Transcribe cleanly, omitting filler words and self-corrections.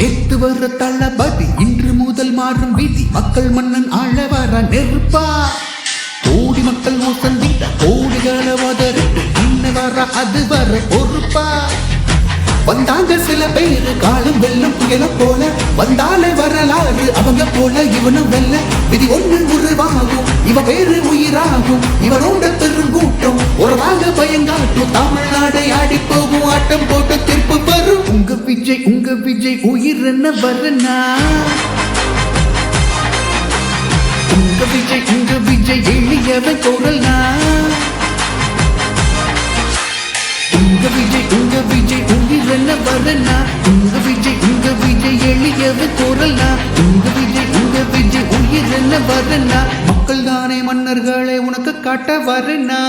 நேத்து வர தளபதி இன்று முதல் மாறும் விதி மக்கள் மன்னன் ஆள வர நெருப்பா கோடி மக்கள் மோசந்திட்ட கோடிகளை வதறிட்டு இன்ன வர அது வர பொறுப்பா வந்தாங்க சில பேரு காலம் வெல்லும் புயல போல வந்தாலே வரலாறு அவங்க போல இவனும் வெல்ல விதி ஒன்று உருவாகும் இவ பேரு உயிராகும் இவனோட பெருங்கூட்டம் ஒரு பயங்காட்டும் தமிழ்நாடை ஆடி போகும் ஆட்டம் போட்டு திருப்பு வரும் உங்க விஜய் உயிர் என்ன வரனா உங்க விஜய் எளியவன் குரல்னா உங்க விஜய் உயிர் என்ன வரனா உங்க விஜய் எளியவன் குரல்னா உங்க விஜய் உயிர் என்ன வரனா மக்கள் தானே மன்னர்களே உனக்கு காட்ட வரனா